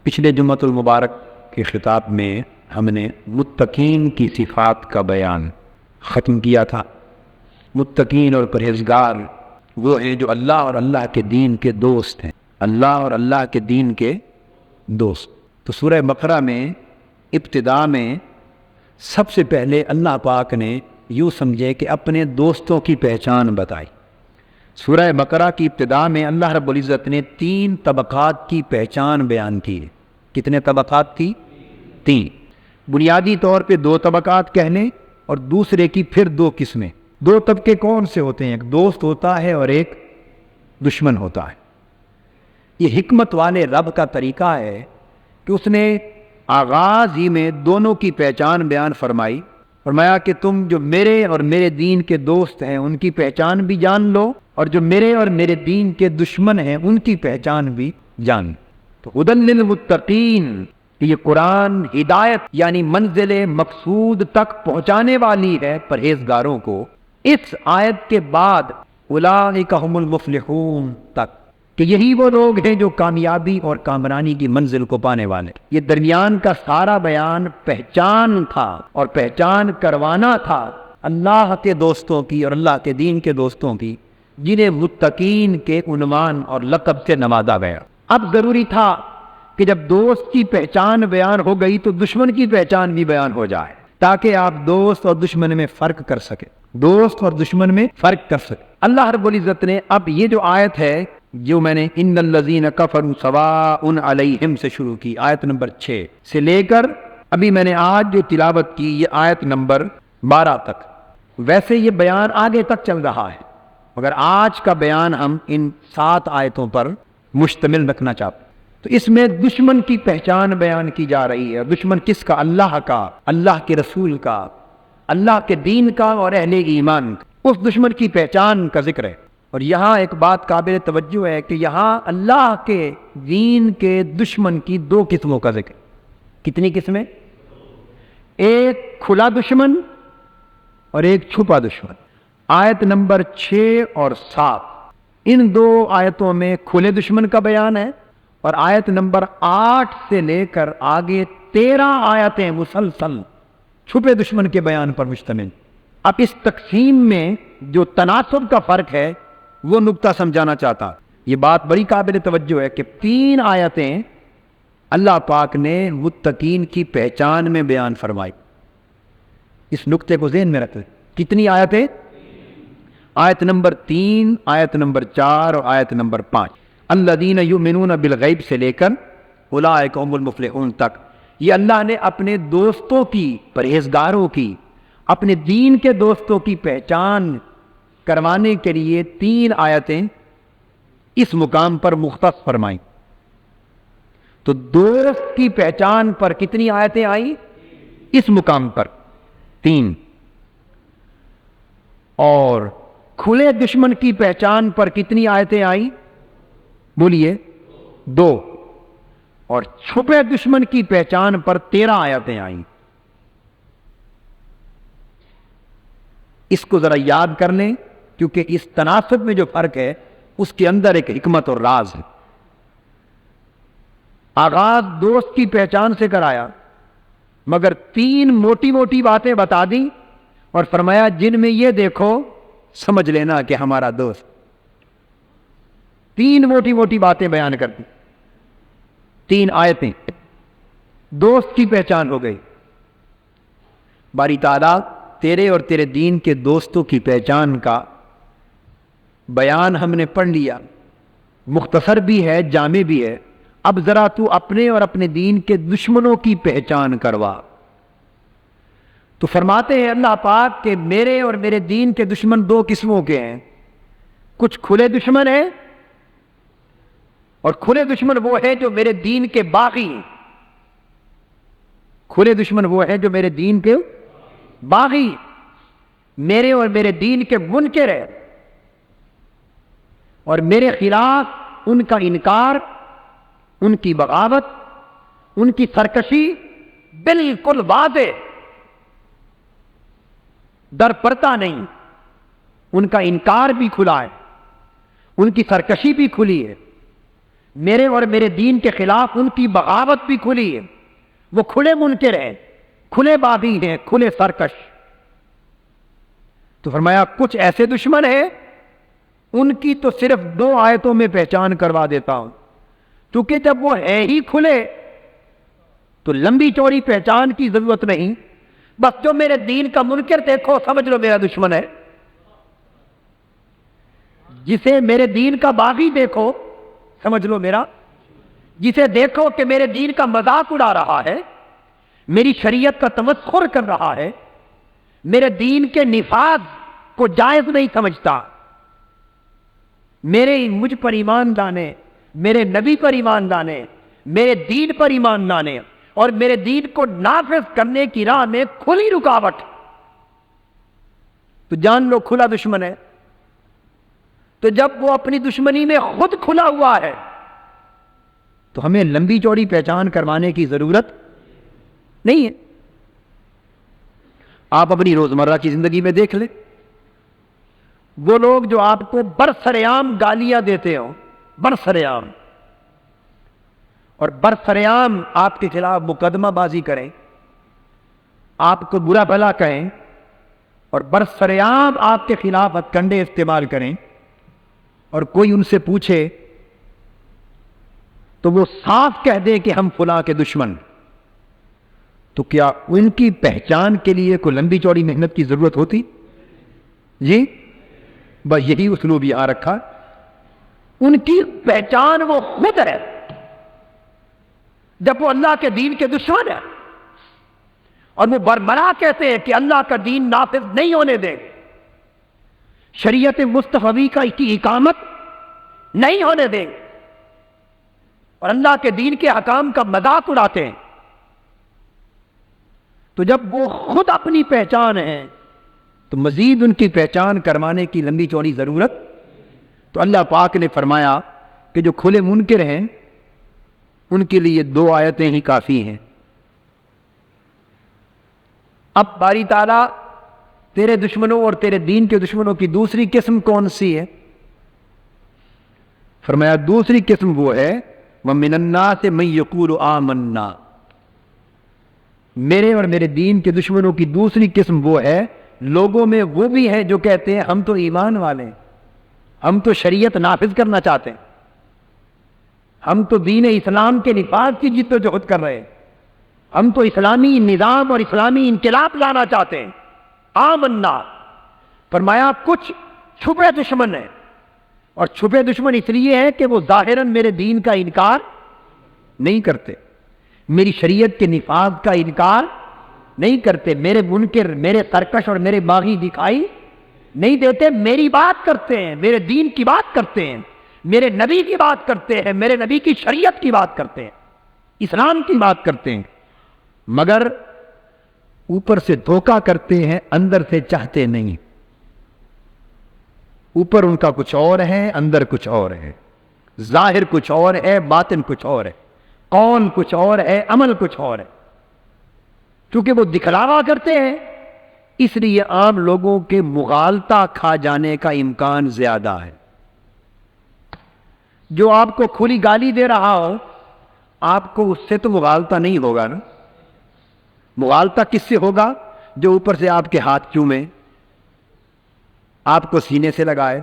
پچھلے جمعۃ المبارک کے خطاب میں ہم نے متقین کی صفات کا بیان ختم کیا تھا۔ متقین اور پرہیزگار وہ ہیں جو اللہ اور اللہ کے دین کے دوست ہیں، اللہ اور اللہ کے دین کے دوست۔ تو سورہ بقرہ میں ابتدا میں سب سے پہلے اللہ پاک نے یوں سمجھے کہ اپنے دوستوں کی پہچان بتائی۔ سورہ بقرہ کی ابتدا میں اللہ رب العزت نے 3 طبقات کی پہچان بیان کی ہے۔ کتنے طبقات تھی؟ 3۔ بنیادی طور پہ 2 طبقات کہہ لیں اور دوسرے کی پھر 2 قسمیں۔ 2 طبقے کون سے ہوتے ہیں؟ ایک دوست ہوتا ہے اور ایک دشمن ہوتا ہے۔ یہ حکمت والے رب کا طریقہ ہے کہ اس نے آغاز ہی میں دونوں کی پہچان بیان فرمائی، فرمایا کہ تم جو میرے اور میرے دین کے دوست ہیں ان کی پہچان بھی جان لو، اور جو میرے اور میرے دین کے دشمن ہیں ان کی پہچان بھی جان لو۔ تو ہدی للمتقین، یہ قرآن ہدایت یعنی منزل مقصود تک پہنچانے والی ہے پرہیزگاروں کو۔ اس آیت کے بعد اولئک ھم المفلحون تک، کہ یہی وہ لوگ ہیں جو کامیابی اور کامرانی کی منزل کو پانے والے۔ یہ درمیان کا سارا بیان پہچان تھا اور پہچان کروانا تھا اللہ کے دوستوں کی اور اللہ کے دین کے دوستوں کی، جنہیں متقین کے عنوان اور لقب سے نوازا گیا۔ اب ضروری تھا کہ جب دوست کی پہچان بیان ہو گئی تو دشمن کی پہچان بھی بیان ہو جائے، تاکہ آپ دوست اور دشمن میں فرق کر سکیں، دوست اور دشمن میں فرق کر سکیں۔ اللہ رب العزت نے اب یہ جو آیت ہے جو میں نے ان الذین کفروا سواء علیہم سے شروع کی، آیت نمبر 6 سے لے کر ابھی میں نے آج جو تلاوت کی یہ آیت نمبر 12 تک، ویسے یہ بیان آگے تک چل رہا ہے، مگر آج کا بیان ہم ان 7 آیتوں پر مشتمل رکھنا چاہتے ہیں۔ تو اس میں دشمن کی پہچان بیان کی جا رہی ہے۔ دشمن کس کا؟ اللہ کا، اللہ کے رسول کا، اللہ کے دین کا اور اہل ایمان کا۔ اس دشمن کی پہچان کا ذکر ہے۔ اور یہاں ایک بات قابل توجہ ہے کہ یہاں اللہ کے دین کے دشمن کی 2 قسموں کا ذکر۔ کتنی قسمیں؟ ایک کھلا دشمن اور ایک چھپا دشمن۔ آیت نمبر 6 اور 7 ان 2 آیتوں میں کھلے دشمن کا بیان ہے، اور آیت نمبر 8 سے لے کر آگے 13 آیتیں مسلسل چھپے دشمن کے بیان پر مشتمل۔ اب اس تقسیم میں جو تناسب کا فرق ہے وہ نقطہ سمجھانا چاہتا۔ یہ بات بڑی قابل توجہ ہے کہ 3 آیتیں اللہ پاک نے متقین کی پہچان میں بیان فرمائی۔ اس نقطے کو ذہن میں رکھیں۔ کتنی آیتیں؟ آیت نمبر 3، آیت نمبر 4 اور آیت نمبر 5۔ الذین یؤمنون بالغیب سے لے کر اولئک ھم المفلحون تک، یہ اللہ نے اپنے دوستوں کی، پرہیزگاروں کی، اپنے دین کے دوستوں کی پہچان کروانے کے لیے 3 آیتیں اس مقام پر مختص فرمائیں۔ تو دوست کی پہچان پر کتنی آیتیں آئیں؟ اس مقام پر 3۔ اور کھلے دشمن کی پہچان پر کتنی آیتیں آئیں؟ بولیے 2۔ اور چھپے دشمن کی پہچان پر 13 آیتیں آئیں۔ اس کو ذرا یاد کر لیں، کیونکہ اس تناسب میں جو فرق ہے اس کے اندر ایک حکمت اور راز ہے۔ آغاز دوست کی پہچان سے کرایا، مگر 3 موٹی موٹی باتیں بتا دیں اور فرمایا جن میں یہ دیکھو سمجھ لینا کہ ہمارا دوست۔ 3 موٹی موٹی باتیں بیان کر دی، 3 آیتیں، دوست کی پہچان ہو گئی۔ باری تعالیٰ تیرے اور تیرے دین کے دوستوں کی پہچان کا بیان ہم نے پڑھ لیا، مختصر بھی ہے، جامع بھی ہے۔ اب ذرا تو اپنے اور اپنے دین کے دشمنوں کی پہچان کروا۔ تو فرماتے ہیں اللہ پاک کہ میرے اور میرے دین کے دشمن 2 قسموں کے ہیں۔ کچھ کھلے دشمن ہیں، اور کھلے دشمن وہ ہیں جو میرے دین کے باغی ہیں۔ کھلے دشمن وہ ہیں جو میرے دین کے باغی، میرے اور میرے دین کے منکر ہیں، اور میرے خلاف ان کا انکار، ان کی بغاوت، ان کی سرکشی بالکل واضح، در پردہ نہیں۔ ان کا انکار بھی کھلا ہے، ان کی سرکشی بھی کھلی ہے، میرے اور میرے دین کے خلاف ان کی بغاوت بھی کھلی ہے، وہ کھلے منکر ہیں، کھلے باغی ہیں، کھلے سرکش۔ تو فرمایا کچھ ایسے دشمن ہیں ان کی تو صرف 2 آیتوں میں پہچان کروا دیتا ہوں، کیونکہ جب وہ ہے ہی کھلے تو لمبی چوڑی پہچان کی ضرورت نہیں، بس جو میرے دین کا منکر دیکھو سمجھ لو میرا دشمن ہے، جسے میرے دین کا باغی دیکھو سمجھ لو میرا، جسے دیکھو کہ میرے دین کا مذاق اڑا رہا ہے، میری شریعت کا تمسخر کر رہا ہے، میرے دین کے نفاذ کو جائز نہیں سمجھتا، مجھ پر ایمان لانے، میرے نبی پر ایمان لانے، میرے دین پر ایمان لانے اور میرے دین کو نافذ کرنے کی راہ میں کھلی رکاوٹ، تو جان لو کھلا دشمن ہے۔ تو جب وہ اپنی دشمنی میں خود کھلا ہوا ہے تو ہمیں لمبی چوڑی پہچان کروانے کی ضرورت نہیں ہے۔ آپ اپنی روزمرہ کی زندگی میں دیکھ لیں، وہ لوگ جو آپ کو برسرعام گالیاں دیتے ہوں، برسرعام، اور برسرعام آپ کے خلاف مقدمہ بازی کریں، آپ کو برا بھلا کہیں اور برسرعام آپ کے خلاف ہتھکنڈے استعمال کریں، اور کوئی ان سے پوچھے تو وہ صاف کہہ دیں کہ ہم فلاں کے دشمن، تو کیا ان کی پہچان کے لیے کوئی لمبی چوڑی محنت کی ضرورت ہوتی؟ جی بس یہی اسلوب یہاں رکھا، ان کی پہچان وہ خود ہے، جب وہ اللہ کے دین کے دشمن ہے اور وہ بربرا کہتے ہیں کہ اللہ کا دین نافذ نہیں ہونے دیں، شریعت مصطفی کا کی اقامت نہیں ہونے دیں اور اللہ کے دین کے حکام کا مذاق اڑاتے ہیں، تو جب وہ خود اپنی پہچان ہے تو مزید ان کی پہچان کروانے کی لمبی چوڑی ضرورت۔ تو اللہ پاک نے فرمایا کہ جو کھلے منکر ہیں ان کے لیے 2 آیتیں ہی کافی ہیں۔ اب باری تعالیٰ تیرے دشمنوں اور تیرے دین کے دشمنوں کی دوسری قسم کون سی ہے؟ فرمایا دوسری قسم وہ ہے وَمِنَ النَّاسِ مَن يَقُولُ آمَنَّا، میرے اور میرے دین کے دشمنوں کی دوسری قسم وہ ہے، لوگوں میں وہ بھی ہیں جو کہتے ہیں ہم تو ایمان والے ہیں، ہم تو شریعت نافذ کرنا چاہتے ہیں، ہم تو دین اسلام کے نفاذ کی جد و جہد کر رہے ہیں، ہم تو اسلامی نظام اور اسلامی انقلاب لانا چاہتے ہیں۔ آمنا، فرمایا کچھ چھپے دشمن ہیں، اور چھپے دشمن اس لیے ہیں کہ وہ ظاہراً میرے دین کا انکار نہیں کرتے، میری شریعت کے نفاذ کا انکار نہیں کرتے، میرے منکر، میرے سرکش اور میرے باغی دکھائی نہیں دیتے، میری بات کرتے ہیں، میرے دین کی بات کرتے ہیں، میرے نبی کی بات کرتے ہیں، میرے نبی کی شریعت کی بات کرتے ہیں، اسلام کی بات کرتے ہیں، مگر اوپر سے دھوکہ کرتے ہیں، اندر سے چاہتے نہیں، اوپر ان کا کچھ اور ہے، اندر کچھ اور ہے، ظاہر کچھ اور ہے، باطن کچھ اور ہے، قول کچھ اور ہے، عمل کچھ اور ہے، کیونکہ وہ دکھلاوا کرتے ہیں، اس لیے عام لوگوں کے مغالطہ کھا جانے کا امکان زیادہ ہے۔ جو آپ کو کھلی گالی دے رہا ہو، آپ کو اس سے تو مغالطہ نہیں ہوگا نا، مغالطہ کس سے ہوگا؟ جو اوپر سے آپ کے ہاتھ چومے، آپ کو سینے سے لگائے،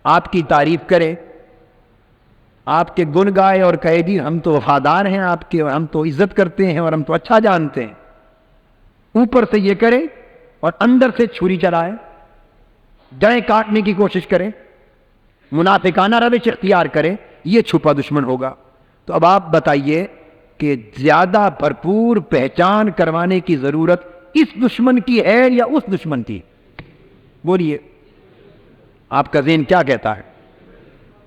آپ کی تعریف کرے، آپ کے گن گائے اور کہے جی ہم تو وفادار ہیں آپ کے، ہم تو عزت کرتے ہیں اور ہم تو اچھا جانتے ہیں، اوپر سے یہ کرے اور اندر سے چھری چلائے، جڑیں کاٹنے کی کوشش کرے، منافقانہ روش اختیار کرے، یہ چھپا دشمن ہوگا۔ تو اب آپ بتائیے کہ زیادہ بھرپور پہچان کروانے کی ضرورت اس دشمن کی ہے یا اس دشمن کی؟ بولیے، آپ کا ذہن کیا کہتا ہے؟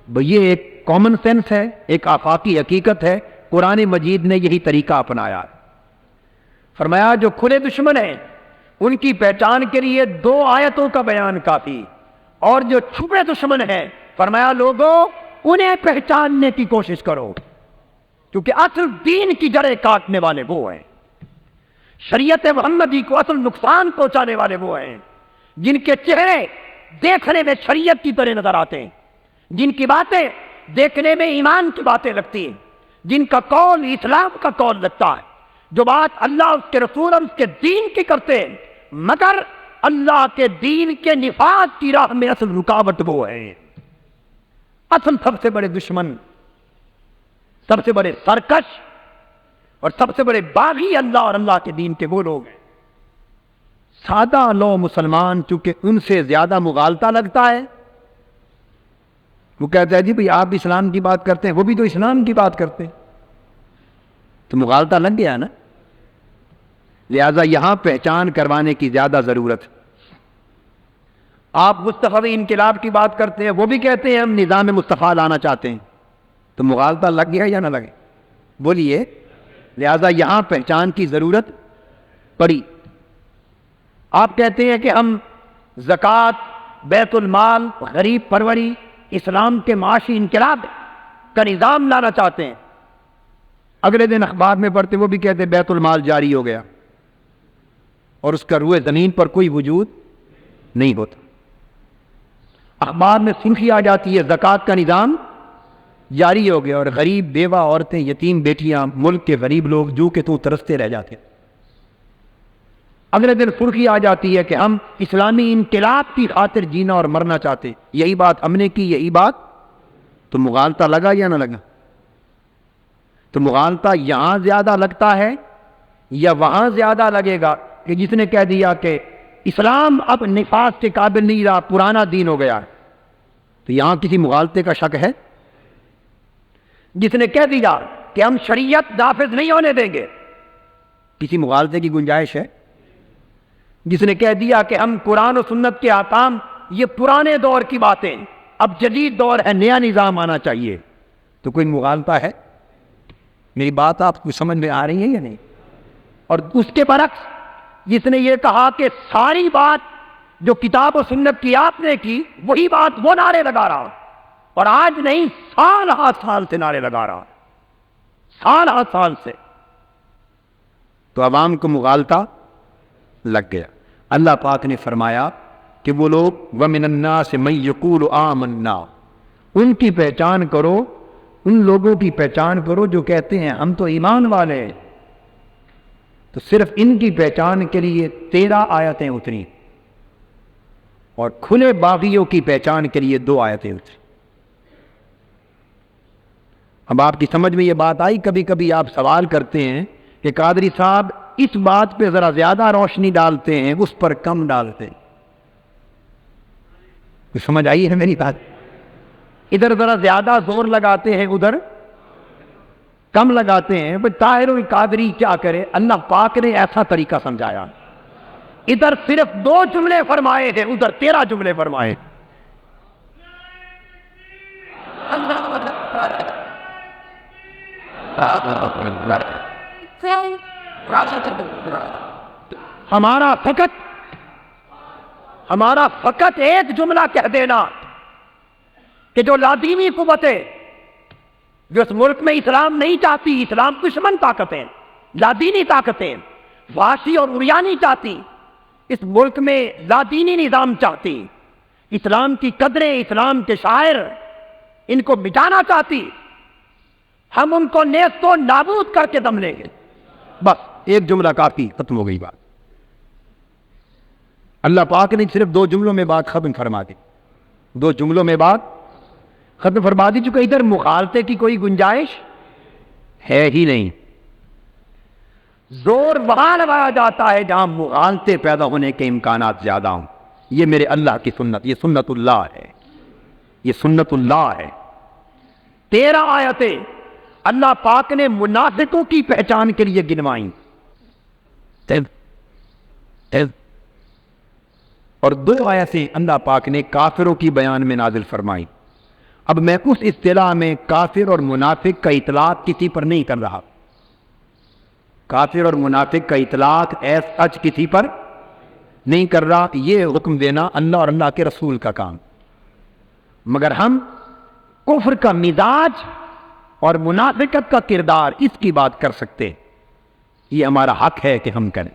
یہ ایک کامن سینس ہے، ایک آفاقی حقیقت ہے، قرآن مجید نے یہی طریقہ اپنایا ہے۔ فرمایا جو کھلے دشمن ہیں ان کی پہچان کے لیے 2 آیتوں کا بیان کافی، اور جو چھپے دشمن ہیں فرمایا لوگوں انہیں پہچاننے کی کوشش کرو، کیونکہ اصل دین کی جڑیں کاٹنے والے وہ ہیں، شریعت محمدی کو اصل نقصان پہنچانے والے وہ ہیں، جن کے چہرے دیکھنے میں شریعت کی طرح نظر آتے ہیں، جن کی باتیں دیکھنے میں ایمان کی باتیں لگتی ہیں، جن کا قول اسلام کا قول لگتا ہے، جو بات اللہ اس کے رسول اور اس کے دین کی کرتے ہیں، مگر اللہ کے دین کے نفاذ کی راہ میں اصل رکاوٹ وہ ہے۔ اصل سب سے بڑے دشمن، سب سے بڑے سرکش اور سب سے بڑے باغی اللہ اور اللہ کے دین کے وہ لوگ ہیں۔ سادہ لو مسلمان چونکہ ان سے زیادہ مغالطہ لگتا ہے، وہ کہتا ہے جی بھئی آپ اسلام کی بات کرتے ہیں، وہ بھی تو اسلام کی بات کرتے ہیں، تو مغالطہ لگ گیا نا۔ لہذا یہاں پہچان کروانے کی زیادہ ضرورت۔ آپ مصطفی انقلاب کی بات کرتے ہیں، وہ بھی کہتے ہیں ہم نظام مصطفیٰ لانا چاہتے ہیں، تو مغالطہ لگ گیا یا نہ لگے؟ بولیے۔ لہذا یہاں پہچان کی ضرورت پڑی۔ آپ کہتے ہیں کہ ہم زکوٰۃ، بیت المال، غریب پروری، اسلام کے معاشی انقلاب کا نظام لانا چاہتے ہیں، اگلے دن اخبار میں پڑھتے وہ بھی کہتے بیت المال جاری ہو گیا اور اس کا روئے زمین پر کوئی وجود نہیں ہوتا۔ اخبار میں سرخی آ جاتی ہے زکوٰۃ کا نظام جاری ہو گیا اور غریب بیوہ عورتیں، یتیم بیٹیاں، ملک کے غریب لوگ جو کہ تو ترستے رہ جاتے ہیں۔ اگلے دن سرخی آ جاتی ہے کہ ہم اسلامی انقلاب کی خاطر جینا اور مرنا چاہتے ہیں، یہی بات ہم نے کی، یہی بات، تو مغالطہ لگا یا نہ لگا؟ تو مغالطہ یہاں زیادہ لگتا ہے یا وہاں زیادہ لگے گا کہ جس نے کہہ دیا کہ اسلام اب نفاذ کے قابل نہیں رہا، پرانا دین ہو گیا ہے، تو یہاں کسی مغالطے کا شک ہے؟ جس نے کہہ دیا کہ ہم شریعت نافذ نہیں ہونے دیں گے، کسی مغالطے کی گنجائش ہے؟ جس نے کہہ دیا کہ ہم قرآن و سنت کے احکام یہ پرانے دور کی باتیں، اب جدید دور ہے، نیا نظام آنا چاہیے، تو کوئی مغالطہ ہے؟ میری بات آپ کو سمجھ میں آ رہی ہے یا نہیں؟ اور اس کے برعکس جس نے یہ کہا کہ ساری بات جو کتاب و سنت کی آپ نے کی وہی بات وہ نعرے لگا رہا، اور آج نہیں، سال ہا سال سے نعرے لگا رہا، سال ہا سال سے، تو عوام کو مغالطہ لگ گیا۔ اللہ پاک نے فرمایا کہ وہ لوگ وَمِنَ النَّاسِ مَن يَقُولُ آمَنَّا، ان کی پہچان کرو، ان لوگوں کی پہچان کرو جو کہتے ہیں ہم تو ایمان والے ہیں۔ تو صرف ان کی پہچان کے لیے 13 آیتیں اتری، اور کھلے باغیوں کی پہچان کے لیے 2 آیتیں اتری۔ اب آپ کی سمجھ میں یہ بات آئی؟ کبھی کبھی آپ سوال کرتے ہیں کہ قادری صاحب اس بات پہ ذرا زیادہ روشنی ڈالتے ہیں، اس پر کم ڈالتے ہیں۔ سمجھ آئی ہے میری بات؟ ادھر ذرا زیادہ زور لگاتے ہیں، ادھر کم لگاتے ہیں۔ طاہر القادری کیا کرے؟ اللہ پاک نے ایسا طریقہ سمجھایا، ادھر صرف 2 جملے فرمائے تھے، ادھر 13 جملے فرمائے۔ ہمارا فقط ایک جملہ کہہ دینا کہ جو لادینی قوتیں جو اس ملک میں اسلام نہیں چاہتی، اسلام دشمن طاقتیں، لادینی طاقتیں، وحشی اور عریانی چاہتی، اس ملک میں لادینی نظام چاہتی، اسلام کی قدریں، اسلام کے شاعر ان کو مٹانا چاہتی، ہم ان کو نیست و نابود کر کے دم لیں گے۔ بس ایک جملہ کافی، ختم ہو گئی بات۔ اللہ پاک نے صرف 2 جملوں میں بات ختم فرما دی، 2 جملوں میں بات ختم فرما دی، چونکہ ادھر مغالطے کی کوئی گنجائش ہے ہی نہیں۔ زور وہاں لگایا جاتا ہے جہاں مغالطے پیدا ہونے کے امکانات زیادہ ہوں۔ یہ میرے اللہ کی سنت، یہ سنت اللہ ہے، یہ سنت اللہ ہے۔ 13 آیتیں اللہ پاک نے منافقوں کی پہچان کے لیے گنوائیں، اور 2 آیتیں اللہ پاک نے کافروں کی بیان میں نازل فرمائی۔ اب میں اس اصطلاح میں کافر اور منافق کا اطلاق کسی پر نہیں کر رہا، کافر اور منافق کا اطلاق ایس کسی پر نہیں کر رہا، یہ حکم دینا اللہ اور اللہ کے رسول کا کام، مگر ہم کفر کا مزاج اور منافقت کا کردار اس کی بات کر سکتے ہیں، یہ ہمارا حق ہے کہ ہم کریں۔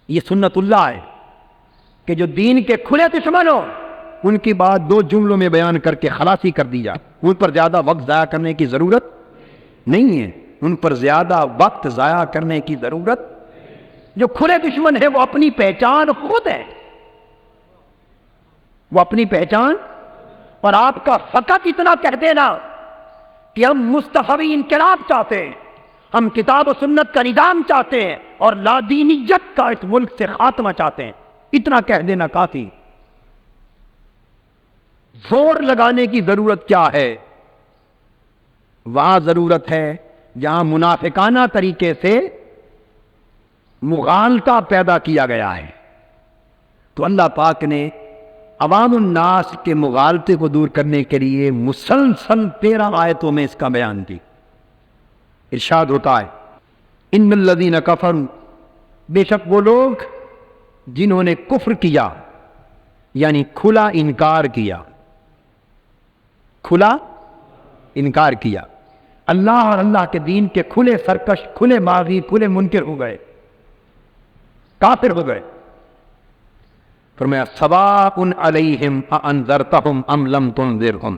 یہ سنت اللہ ہے کہ جو دین کے کھلے دشمن ہو ان کی بات 2 جملوں میں بیان کر کے خلاصی کر دی جائے، ان پر زیادہ وقت ضائع کرنے کی ضرورت نہیں ہے، ان پر زیادہ وقت ضائع کرنے کی ضرورت۔ جو کھلے دشمن ہے وہ اپنی پہچان خود ہے، وہ اپنی پہچان، اور آپ کا فقط اتنا کہہ دینا کہ ہم مصطفی انقلاب چاہتے ہیں، ہم کتاب و سنت کا نظام چاہتے ہیں اور لادینیت کا اس ملک سے خاتمہ چاہتے ہیں، اتنا کہہ دینا کافی۔ زور لگانے کی ضرورت کیا ہے؟ وہاں ضرورت ہے جہاں منافقانہ طریقے سے مغالطہ پیدا کیا گیا ہے، تو اللہ پاک نے عوام الناس کے مغالطے کو دور کرنے کے لیے مسلسل 13 آیتوں میں اس کا بیان دی۔ ارشاد ہوتا ہے ان الذین کفروا، بے شک وہ لوگ جنہوں نے کفر کیا، یعنی کھلا انکار کیا، کھلا انکار کیا، اللہ اور اللہ کے دین کے کھلے سرکش، کھلے باغی، کھلے منکر ہو گئے، کافر ہو گئے۔ فرمایا سواء علیہم اانذرتہم ام لم تنذرہم،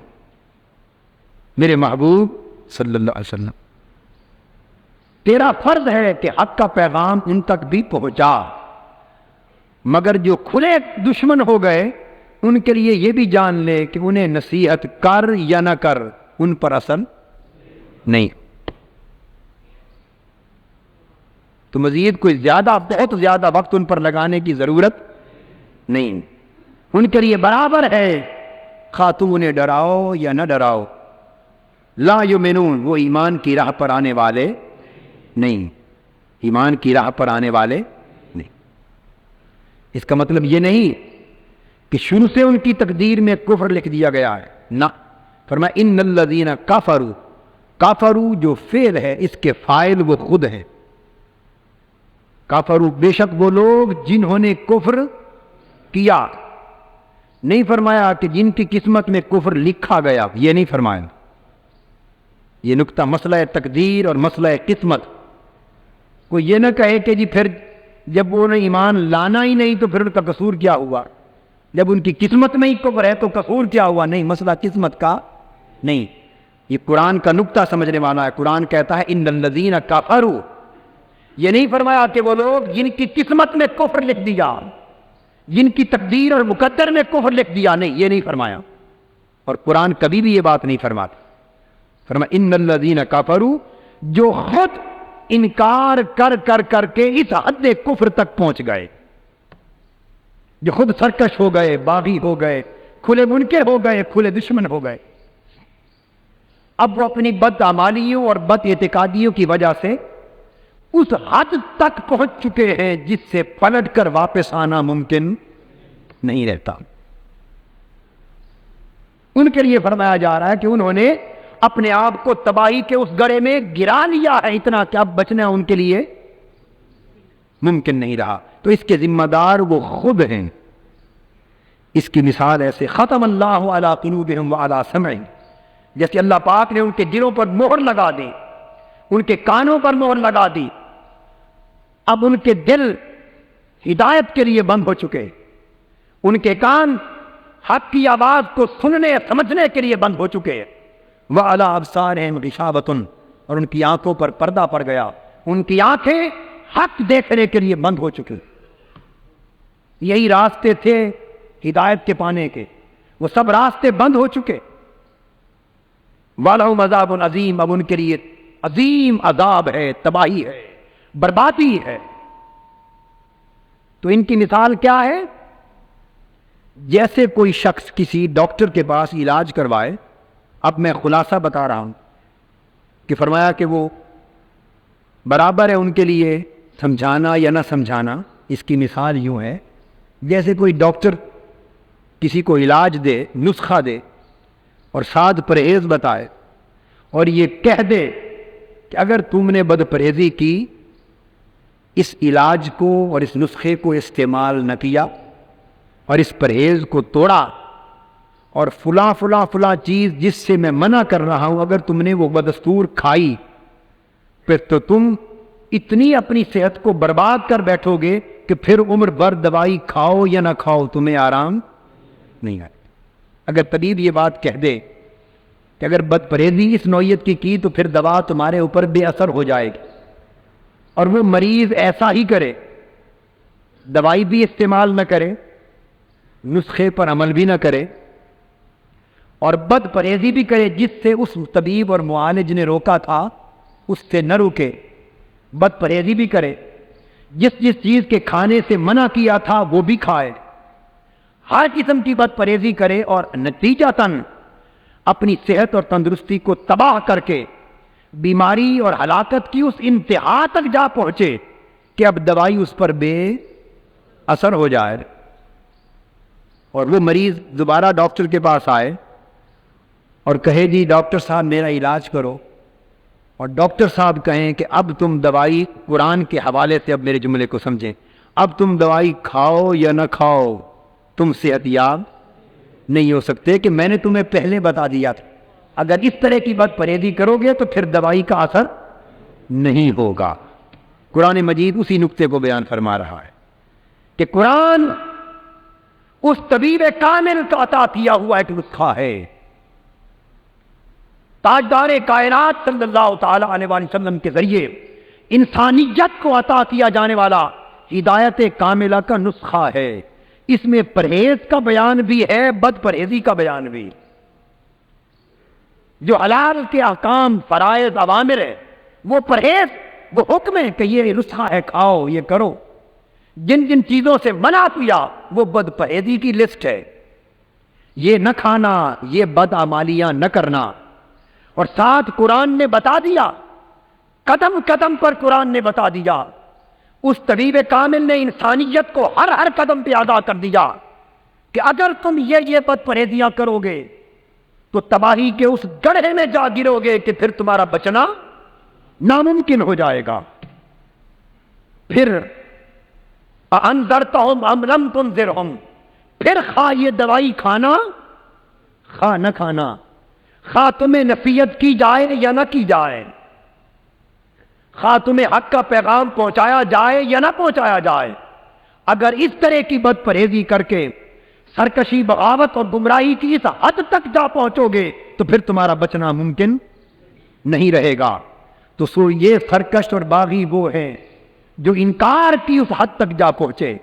میرے محبوب صلی اللہ علیہ وسلم تیرا فرض ہے کہ حق کا پیغام ان تک بھی پہنچا، مگر جو کھلے دشمن ہو گئے ان کے لیے یہ بھی جان لے کہ انہیں نصیحت کر یا نہ کر ان پر اثر نہیں۔ تو مزید کوئی زیادہ، بہت زیادہ وقت ان پر لگانے کی ضرورت نہیں، ان کے لیے برابر ہے خواہ تم انہیں ڈراؤ یا نہ ڈراؤ۔ لا یؤمنون، وہ ایمان کی راہ پر آنے والے نہیں، ایمان کی راہ پر آنے والے نہیں۔ اس کا مطلب یہ نہیں کہ شروع سے ان کی تقدیر میں کفر لکھ دیا گیا ہے، نہ، فرمایا ان الذین کفروا، کافروا جو فعل ہے اس کے فاعل وہ خود ہے، کافروا بے شک وہ لوگ جنہوں نے کفر کیا، نہیں فرمایا کہ جن کی قسمت میں کفر لکھا گیا، یہ نہیں فرمایا۔ یہ نقطہ مسئلہ تقدیر اور مسئلہ قسمت، کوئی یہ نہ کہے کہ جی پھر جب انہیں ایمان لانا ہی نہیں تو پھر ان کا قصور کیا ہوا، جب ان کی قسمت میں ہی کفر ہے تو قصور کیا ہوا؟ نہیں، مسئلہ قسمت کا نہیں، یہ قرآن کا نقطہ سمجھنے والا ہے۔ قرآن کہتا ہے ان الذین کفروا، یہ نہیں فرمایا کہ وہ لوگ جن کی قسمت میں کفر لکھ دیا، جن کی تقدیر اور مقدر میں کفر لکھ دیا، نہیں، یہ نہیں فرمایا، اور قرآن کبھی بھی یہ بات نہیں فرماتا۔ فرمایا ان الذین کفروا، جو خود انکار کر کر کر کے اس حد کفر تک پہنچ گئے، جو خود سرکش ہو گئے، باغی ہو گئے، کھلے منکر ہو گئے، کھلے دشمن ہو گئے، اب وہ اپنی بد اعمالیوں اور بد اعتقادیوں کی وجہ سے اس حد تک پہنچ چکے ہیں جس سے پلٹ کر واپس آنا ممکن نہیں رہتا۔ ان کے لیے فرمایا جا رہا ہے کہ انہوں نے اپنے آپ کو تباہی کے اس گڑھے میں گرا لیا ہے، اتنا کہ اب بچنا ان کے لیے ممکن نہیں رہا، تو اس کے ذمہ دار وہ خود ہیں۔ اس کی مثال ایسے ختم اللہ علی قلوبہم وعلی سمعہم، جیسے اللہ پاک نے ان کے دلوں پر مہر لگا دی، ان کے کانوں پر مہر لگا دی، اب ان کے دل ہدایت کے لیے بند ہو چکے، ان کے کان حق کی آواز کو سننے سمجھنے کے لیے بند ہو چکے، وعلی ابصارہم غشاوۃ، اور ان کی آنکھوں پر پردہ پڑ گیا، ان کی آنکھیں حق دیکھنے کے لیے بند ہو چکی۔ یہی راستے تھے ہدایت کے پانے کے، وہ سب راستے بند ہو چکے۔ وَلَهُمْ عَذَابٌ عَظِيمٌ، اب ان کے لیے عظیم عذاب ہے، تباہی ہے، بربادی ہے۔ تو ان کی مثال کیا ہے؟ جیسے کوئی شخص کسی ڈاکٹر کے پاس علاج کروائے، اب میں خلاصہ بتا رہا ہوں کہ فرمایا کہ وہ برابر ہے ان کے لیے سمجھانا یا نہ سمجھانا۔ اس کی مثال یوں ہے جیسے کوئی ڈاکٹر کسی کو علاج دے، نسخہ دے اور ساتھ پرہیز بتائے اور یہ کہہ دے کہ اگر تم نے بد پرہیزی کی، اس علاج کو اور اس نسخے کو استعمال نہ کیا اور اس پرہیز کو توڑا اور فلاں فلاں فلاں چیز جس سے میں منع کر رہا ہوں اگر تم نے وہ بدستور کھائی، پھر تو تم اتنی اپنی صحت کو برباد کر بیٹھو گے کہ پھر عمر بھر دوائی کھاؤ یا نہ کھاؤ تمہیں آرام نہیں آئے۔ اگر طبیب یہ بات کہہ دے کہ اگر بد پرہیزی اس نوعیت کی تو پھر دوا تمہارے اوپر بے اثر ہو جائے گی، اور وہ مریض ایسا ہی کرے، دوائی بھی استعمال نہ کرے، نسخے پر عمل بھی نہ کرے، اور بد پرہیزی بھی کرے جس سے اس طبیب اور معالج نے روکا تھا اس سے نہ روکے، بد پرہیزی بھی کرے، جس چیز کے کھانے سے منع کیا تھا وہ بھی کھائے، ہر قسم کی بد پرہیزی کرے، اور نتیجتاً اپنی صحت اور تندرستی کو تباہ کر کے بیماری اور ہلاکت کی اس انتہا تک جا پہنچے کہ اب دوائی اس پر بے اثر ہو جائے، اور وہ مریض دوبارہ ڈاکٹر کے پاس آئے اور کہے جی ڈاکٹر صاحب میرا علاج کرو، اور ڈاکٹر صاحب کہیں کہ اب تم دوائی، قرآن کے حوالے سے اب میرے جملے کو سمجھیں، اب تم دوائی کھاؤ یا نہ کھاؤ تم صحت یاب نہیں ہو سکتے، کہ میں نے تمہیں پہلے بتا دیا تھا اگر اس طرح کی بد پرہیزی کرو گے تو پھر دوائی کا اثر نہیں ہوگا۔ قرآن مجید اسی نقطے کو بیان فرما رہا ہے کہ قرآن اس طبیب کامل کا عطا کیا ہوا ایک نسخہ ہے، تاجدار کائنات صلی اللہ تعالی علیہ وسلم کے ذریعے انسانیت کو عطا کیا جانے والا ہدایت کاملہ کا نسخہ ہے۔ اس میں پرہیز کا بیان بھی ہے، بد پرہیزی کا بیان بھی، جو حلال کے احکام، فرائض، اوامر ہے وہ پرہیز، وہ حکم ہے کہ یہ نسخہ ہے، کھاؤ، یہ کرو۔ جن جن چیزوں سے منع کیا وہ بد پرہیزی کی لسٹ ہے، یہ نہ کھانا، یہ بد اعمالیاں نہ کرنا، اور ساتھ قرآن نے بتا دیا، قدم قدم پر قرآن نے بتا دیا، اس طبیب کامل نے انسانیت کو ہر ہر قدم پہ ادا کر دیا کہ اگر تم یہ بد پرہیزیاں کرو گے تو تباہی کے اس گڑھے میں جا گرو گے کہ پھر تمہارا بچنا ناممکن ہو جائے گا۔ پھر انذرتہم ام لم تنذرہم، پھر خواہ یہ دوائی کھانا خواہ نہ کھانا، خواہ تمہیں نصیحت کی جائے یا نہ کی جائے، خواہ تمہیں حق کا پیغام پہنچایا جائے یا نہ پہنچایا جائے، اگر اس طرح کی بد پرہیزی کر کے سرکشی، بغاوت اور گمراہی کی اس حد تک جا پہنچو گے تو پھر تمہارا بچنا ممکن نہیں رہے گا۔ تو سو یہ سرکش اور باغی وہ ہیں جو انکار کی اس حد تک جا پہنچے،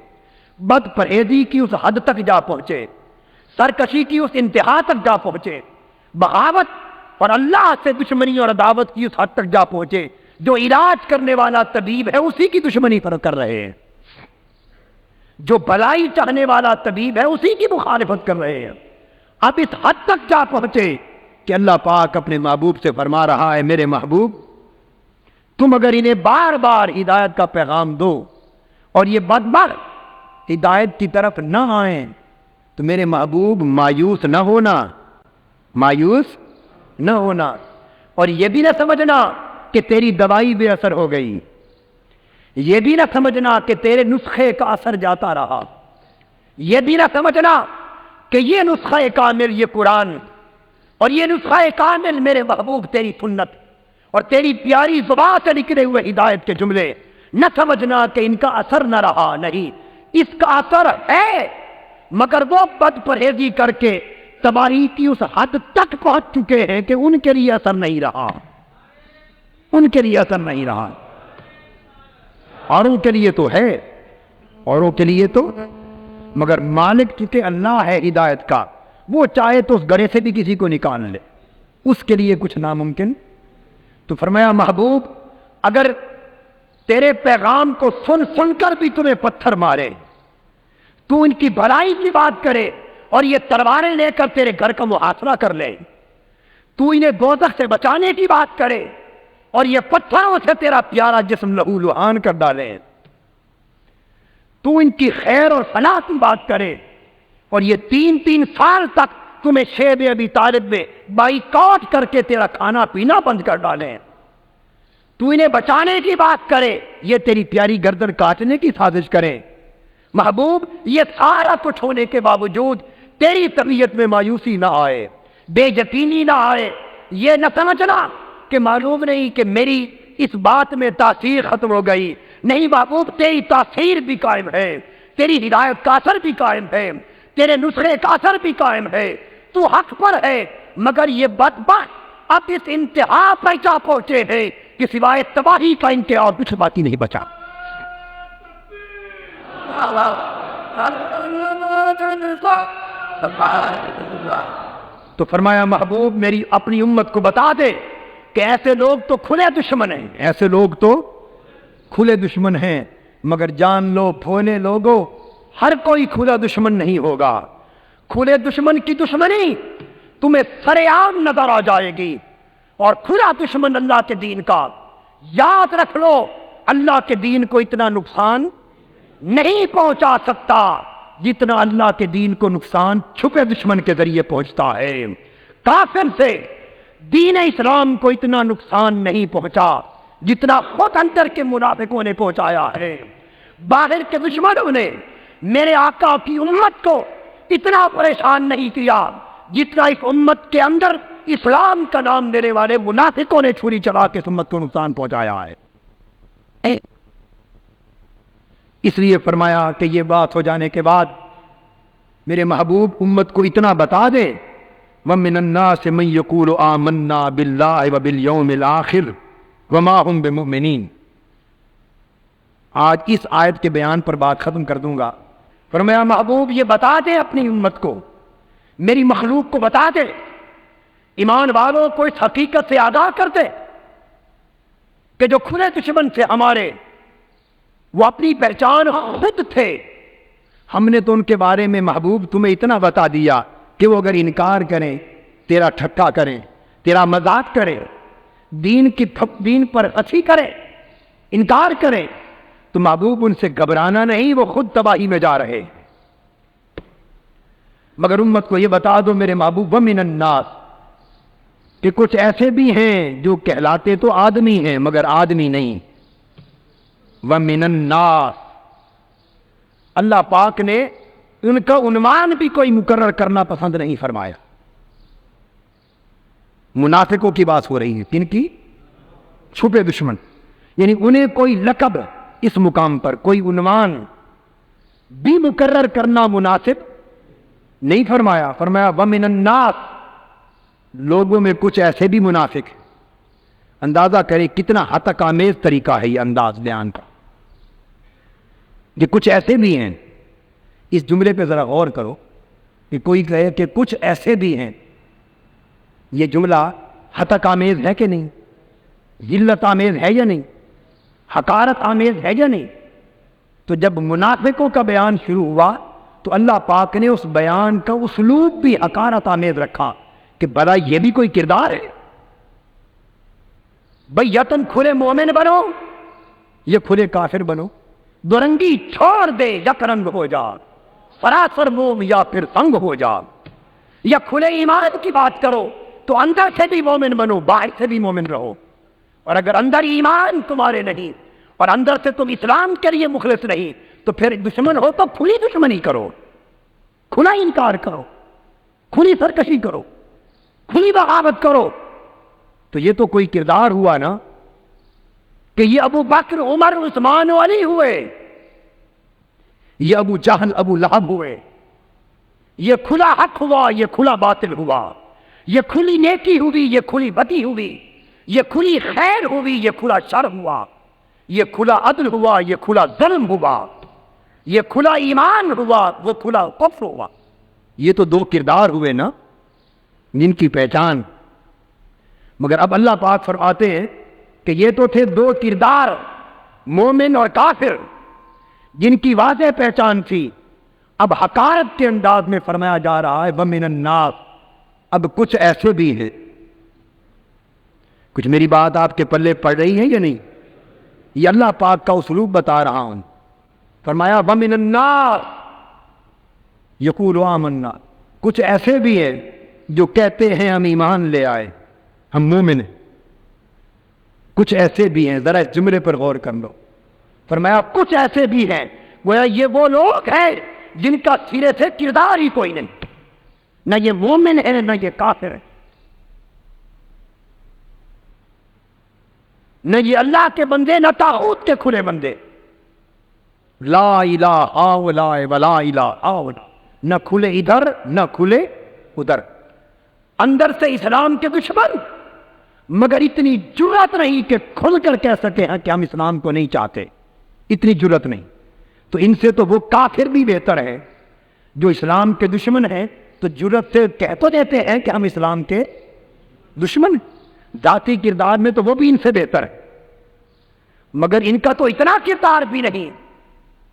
بد پرہیزی کی اس حد تک جا پہنچے، سرکشی کی اس انتہا تک جا پہنچے، بغاوت اور اللہ سے دشمنی اور عداوت کی اس حد تک جا پہنچے، جو علاج کرنے والا طبیب ہے اسی کی دشمنی پر کر رہے ہیں، جو بلائی چاہنے والا طبیب ہے اسی کی مخالفت کر رہے ہیں۔ اب اس حد تک جا پہنچے کہ اللہ پاک اپنے محبوب سے فرما رہا ہے، میرے محبوب تم اگر انہیں بار بار ہدایت کا پیغام دو اور یہ بدبخت ہدایت کی طرف نہ آئیں تو میرے محبوب مایوس نہ ہونا، مایوس نہ ہونا، اور یہ بھی نہ سمجھنا کہ تیری دوائی بے اثر ہو گئی، یہ بھی نہ سمجھنا کہ تیرے نسخے کا اثر جاتا رہا، یہ بھی نہ سمجھنا کہ یہ نسخہ کامل یہ قرآن اور یہ نسخہ کامل میرے محبوب تیری سنت اور تیری پیاری زبان سے نکلے ہوئے ہدایت کے جملے، نہ سمجھنا کہ ان کا اثر نہ رہا، نہیں، اس کا اثر ہے، مگر وہ بد پرہیزی کر کے تباہی کی اس حد تک پہنچ چکے ہیں کہ ان کے لیے اثر نہیں رہا، ان کے لیے اثر نہیں رہا۔ اوروں کے لیے تو ہے، اوروں کے لیے تو، مگر مالک چونکہ اللہ ہے ہدایت کا، وہ چاہے تو اس گڑھے سے بھی کسی کو نکال لے، اس کے لیے کچھ ناممکن۔ تو فرمایا محبوب اگر تیرے پیغام کو سن سن کر بھی تمہیں پتھر مارے، تو ان کی بھلائی کی بات کرے اور یہ تلواریں لے کر تیرے گھر کا محاصرہ کر لے، تو انہیں دوزخ سے بچانے کی بات کرے اور یہ پتھروں سے تیرا پیارا جسم لہو لہان کر ڈالے، تو ان کی خیر اور فلاح کی بات کرے اور یہ 3 سال تک تمہیں شیب ابی طالب میں بائیکاٹ کر کے تیرا کھانا پینا بند کر ڈالیں، تو انہیں بچانے کی بات کرے، یہ تیری پیاری گردن کاٹنے کی سازش کرے، محبوب یہ سارا کچھ ہونے کے باوجود تیری طبیعت میں مایوسی نہ آئے، بے یقینی نہ آئے، یہ نہ سمجھنا کہ معلوم نہیں کہ میری اس بات میں تاثیر ختم ہو گئی، نہیں محبوب تیری تاثیر بھی قائم ہے، تیری ہدایت کا اثر بھی قائم ہے، تیرے نسخے کا اثر بھی قائم ہے، تو حق پر ہے، مگر یہ بدبخت اب اس انتہا پر جا پہنچے ہیں کہ سوائے تباہی کا انتہا اور کچھ باقی نہیں بچا۔ تو فرمایا محبوب میری اپنی امت کو بتا دے کہ ایسے لوگ تو کھلے دشمن ہیں، ایسے لوگ تو کھلے دشمن ہیں، مگر جان لو بھولے لوگوں ہر کوئی کھلا دشمن نہیں ہوگا۔ کھلے دشمن کی دشمنی تمہیں سرے عام نظر آ جائے گی، اور کھلا دشمن اللہ کے دین کا، یاد رکھ لو اللہ کے دین کو اتنا نقصان نہیں پہنچا سکتا جتنا اللہ کے دین کو نقصان چھپے دشمن کے ذریعے پہنچتا ہے۔ کافر سے دین اسلام کو اتنا نقصان نہیں پہنچا جتنا خود اندر کے منافقوں نے پہنچایا ہے۔ باہر کے دشمنوں نے میرے آقا کی امت کو اتنا پریشان نہیں کیا جتنا اس امت کے اندر اسلام کا نام لینے والے منافقوں نے چھری چلا کے اس امت کو نقصان پہنچایا ہے۔ اس لیے فرمایا کہ یہ بات ہو جانے کے بعد میرے محبوب امت کو اتنا بتا دے، وَمِنَ النَّاسِ مَن يَقُولُ آمَنَّا بِاللَّهِ وَبِالْيَوْمِ الْآخِرِ وَمَا هُمْ بِمُؤْمِنِينَ۔ آج اس آیت کے بیان پر بات ختم کر دوں گا۔ فرمایا محبوب یہ بتا دے اپنی امت کو، میری مخلوق کو بتا دے، ایمان والوں کو اس حقیقت سے آگاہ کر دے کہ جو کھلے دشمن تھے ہمارے، وہ اپنی پہچان خود تھے۔ ہم نے تو ان کے بارے میں محبوب تمہیں اتنا بتا دیا کہ وہ اگر انکار کریں، تیرا ٹھٹھا کریں، تیرا مذاق کریں، دین پر ہنسی کریں، انکار کریں، تو محبوب ان سے گھبرانا نہیں، وہ خود تباہی میں جا رہے۔ مگر امت کو یہ بتا دو میرے محبوب وَمِنَ النَّاسِ کہ کچھ ایسے بھی ہیں جو کہلاتے تو آدمی ہیں مگر آدمی نہیں۔ وَمِنَ النَّاسِ اللہ پاک نے ان کا عنوان بھی کوئی مقرر کرنا پسند نہیں فرمایا۔ منافقوں کی بات ہو رہی ہے، کن کی؟ چھپے دشمن، یعنی انہیں کوئی لقب اس مقام پر، کوئی عنوان بھی مقرر کرنا مناسب نہیں فرمایا۔ فرمایا وَمِنَ النَّاسِ لوگوں میں کچھ ایسے بھی منافق ہیں۔ اندازہ کرے کتنا ہتک آمیز طریقہ ہے یہ انداز بیان کا، کہ کچھ ایسے بھی ہیں۔ اس جملے پہ ذرا غور کرو کہ کوئی کہے کہ کچھ ایسے بھی ہیں، یہ جملہ ہتک آمیز ہے کہ نہیں؟ ذلت آمیز ہے یا نہیں؟ حقارت آمیز ہے یا نہیں؟ تو جب منافقوں کا بیان شروع ہوا تو اللہ پاک نے اس بیان کا اسلوب بھی حقارت آمیز رکھا کہ بڑا یہ بھی کوئی کردار ہے؟ بھئی یا تم کھلے مومن بنو یا کھلے کافر بنو، دو رنگی چھوڑ دے، یک رنگ ہو جا، سراسر موم یا پھر تنگ ہو جا۔ یا کھلے ایمان کی بات کرو تو اندر سے بھی مومن بنو، باہر سے بھی مومن رہو، اور اگر اندر ایمان تمہارے نہیں اور اندر سے تم اسلام کے لیے مخلص نہیں تو پھر دشمن ہو تو کھلی دشمنی کرو، کھلا انکار کرو، کھلی سرکشی کرو، کھلی بغاوت کرو۔ تو یہ تو کوئی کردار ہوا نا کہ یہ ابو بکر، عمر، عثمان و علی ہوئے، یہ ابو جہل، ابو لہب ہوئے، یہ کھلا حق ہوا، یہ کھلا باطل ہوا، یہ کھلی نیکی ہوئی، یہ کھلی بدی ہوئی، یہ کھلی خیر ہوئی، یہ کھلا شر ہوا، یہ کھلا عدل ہوا، یہ کھلا ظلم ہوا، یہ کھلا ایمان ہوا، وہ کھلا کفر ہوا۔ یہ تو دو کردار ہوئے نا جن کی پہچان۔ مگر اب اللہ پاک فرماتے ہیں کہ یہ تو تھے دو کردار، مومن اور کافر، جن کی واضح پہچان تھی۔ اب حقارت کے انداز میں فرمایا جا رہا ہے وَمِنَ النَّاسِ، اب کچھ ایسے بھی ہیں۔ کچھ میری بات آپ کے پلے پڑ رہی ہے یا نہیں؟ یہ اللہ پاک کا اسلوب بتا رہا ہوں۔ فرمایا وَمِنَ النَّاسِ یقول آمنا، کچھ ایسے بھی ہیں جو کہتے ہیں ہم ایمان لے آئے، ہم مومن ہیں۔ کچھ ایسے بھی ہیں، ذرا اس جملے پر غور کر لو۔ فرمایا کچھ ایسے بھی ہیں، گویا یہ وہ لوگ ہیں جن کا سرے سے کردار ہی کوئی نہیں، نہ یہ مومن ہے نہ یہ کافر ہے، نہ یہ اللہ کے بندے نہ طاغوت کے کھلے بندے، لا الہ الا ولا الہ الا، نہ کھلے ادھر نہ کھلے ادھر۔ اندر سے اسلام کے دشمن، مگر اتنی جرأت نہیں کہ کھل کر کہہ سکے ہیں کہ ہم اسلام کو نہیں چاہتے، اتنی جرأت نہیں. تو ان سے تو وہ کافر بھی بہتر ہے جو اسلام کے دشمن ہیں، تو جرأت سے کہہ تو دیتے ہیں کہ ہم اسلام کے دشمن، ذاتی کردار میں تو وہ بھی ان سے بہتر ہے، مگر ان کا تو اتنا کردار بھی نہیں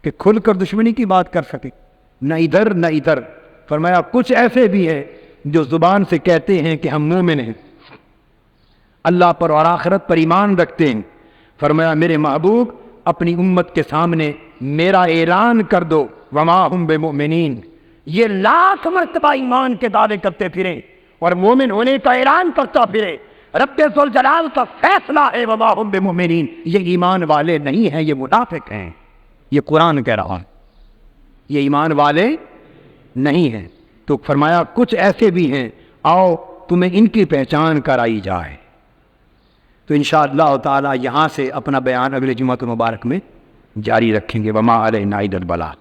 کہ کھل کر دشمنی کی بات کر سکے، نہ ادھر نہ ادھر. فرمایا کچھ ایسے بھی ہیں جو زبان سے کہتے ہیں کہ ہم مومن ہیں، اللہ پر اور آخرت پر ایمان رکھتے ہیں. فرمایا میرے محبوب اپنی امت کے سامنے میرا اعلان کر دو، وما ہم بمؤمنین، یہ لاکھ مرتبہ ایمان کے دعوے کرتے پھریں اور مومن ہونے کا اعلان کرتا پھرے، رب ذوالجلال کا فیصلہ ہے وما ہم بمؤمنین، یہ ایمان والے نہیں ہیں، یہ منافق ہیں. یہ قرآن کہہ رہا ہے، یہ ایمان والے نہیں ہیں. تو فرمایا کچھ ایسے بھی ہیں، آؤ تمہیں ان کی پہچان کرائی جائے. تو انشاءاللہ تعالی یہاں سے اپنا بیان اگلے جمعہ مبارک میں جاری رکھیں گے. وما علینا الا البلاغ.